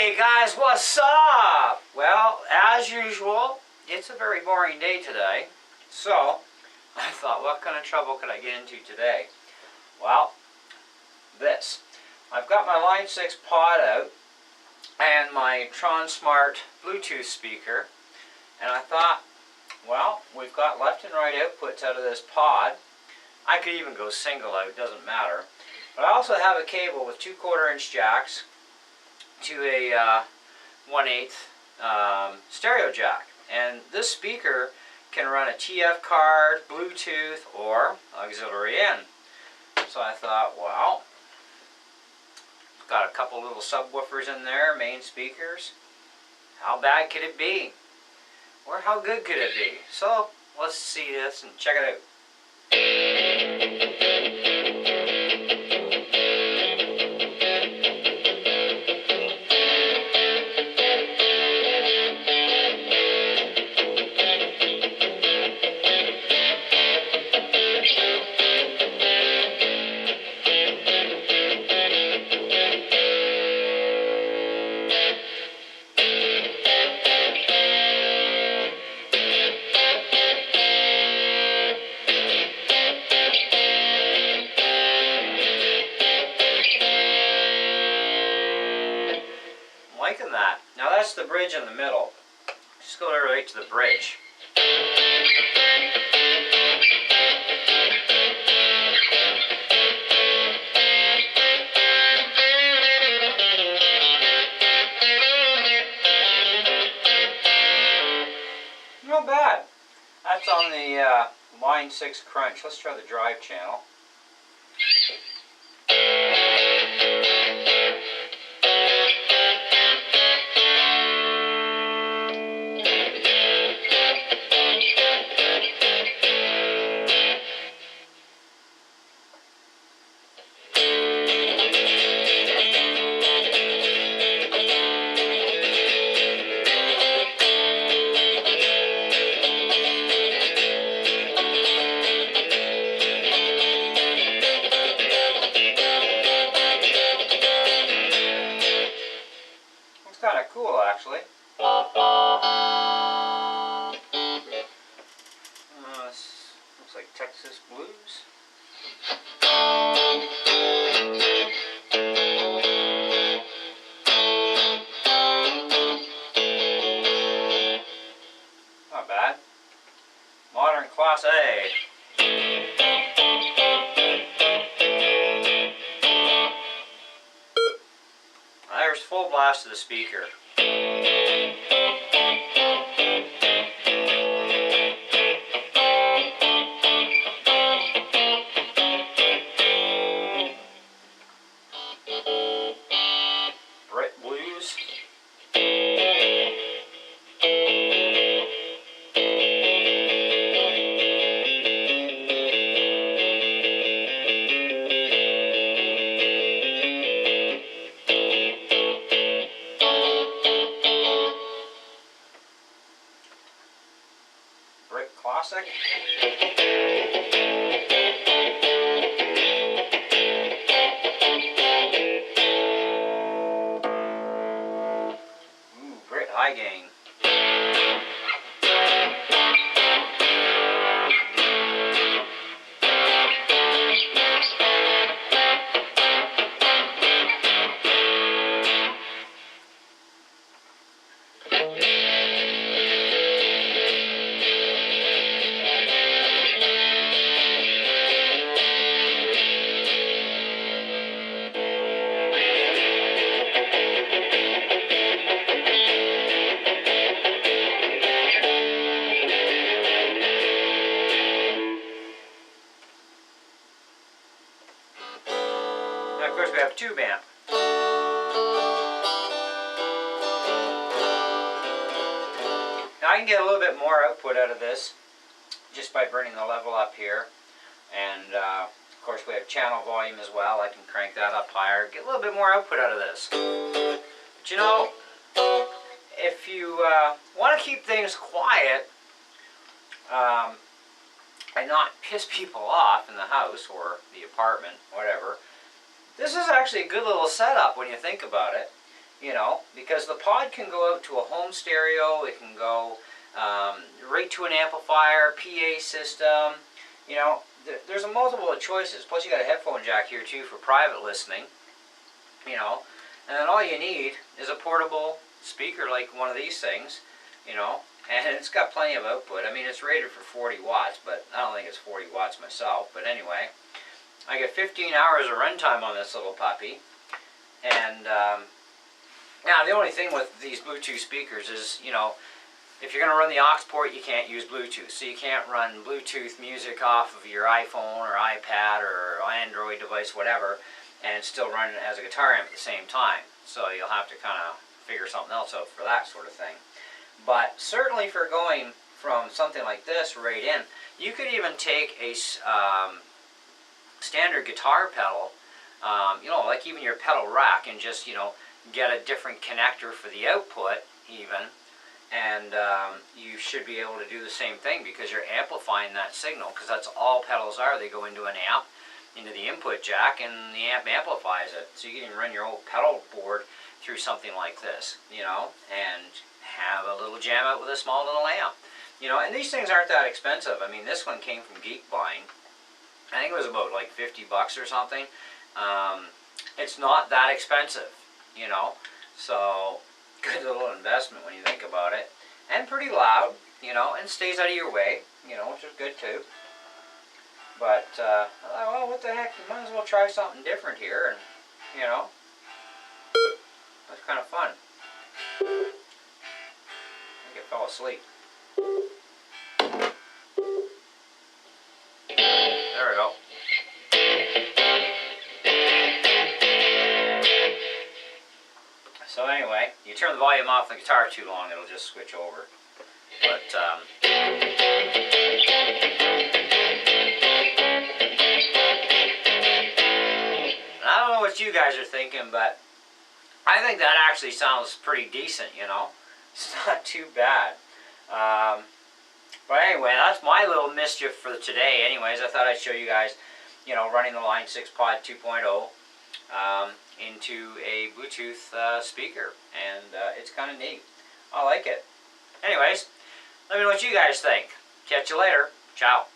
Hey guys, what's up? Well, as usual, it's a very boring day today. So, I thought, what kind of trouble could I get into today? Well, this. I've got my Line 6 pod out and my Tronsmart Bluetooth speaker. And I thought, well, we've got left and right outputs out of this pod. I could even go single out, doesn't matter. But I also have a cable with 2 1/4-inch jacks to a 1/8 stereo jack. And this speaker can run a TF card, Bluetooth, or auxiliary in. So I thought, well, it's got a couple little subwoofers in there, main speakers. How bad could it be? Or how good could it be? So let's see this and check it out. Liking that. Now that's the bridge in the middle. Just go right to the bridge. Not bad. That's on the Line 6 Crunch. Let's try the drive channel. Kind of cool, actually. This looks like Texas blues. Not bad. Modern Class A. There's full blast of the speaker. Brit blues. Classic. Ooh, great high gain. Now, of course, we have tube amp. Now I can get a little bit more output out of this just by bringing the level up here. And of course we have channel volume as well. I can crank that up higher, get a little bit more output out of this. But you know, if you want to keep things quiet and not piss people off in the house or the apartment, whatever, this is actually a good little setup when you think about it. you know, because the pod can go out to a home stereo, it can go right to an amplifier, PA system, you know, there's a multiple of choices. Plus you got a headphone jack here too for private listening, you know, and then all you need is a portable speaker like one of these things, you know, and it's got plenty of output. I mean, it's rated for 40 watts, but I don't think it's 40 watts myself. But anyway, I get 15 hours of runtime on this little puppy. And now the only thing with these Bluetooth speakers is, you know, if you're going to run the aux port, you can't use Bluetooth. So you can't run Bluetooth music off of your iPhone or iPad or Android device, whatever, and still run it as a guitar amp at the same time. So you'll have to kind of figure something else out for that sort of thing. But certainly for going from something like this right in, you could even take a standard guitar pedal, you know, like even your pedal rack, and just, you know, get a different connector for the output even, and you should be able to do the same thing because you're amplifying that signal, because that's all pedals are. They go into an amp, into the input jack, and the amp amplifies it. So you can run your old pedal board through something like this, you know, and have a little jam out with a small little amp. You know, and these things aren't that expensive. I mean, this one came from Geek Buying. I think it was about like 50 bucks or something. It's not that expensive, you know, so good little investment when you think about it. And pretty loud, you know, and stays out of your way, you know, which is good too. But, well, what the heck, you might as well try something different here, and, you know, that's kind of fun. I think it fell asleep. There we go. So anyway, you turn the volume off the guitar too long, it'll just switch over. But, I don't know what you guys are thinking, but I think that actually sounds pretty decent, you know. It's not too bad. But anyway, that's my little mischief for today. Anyways, I thought I'd show you guys, you know, running the Line 6 Pod 2.0 into a Bluetooth speaker. And it's kind of neat. I like it. Anyways, let me know what you guys think. Catch you later. Ciao.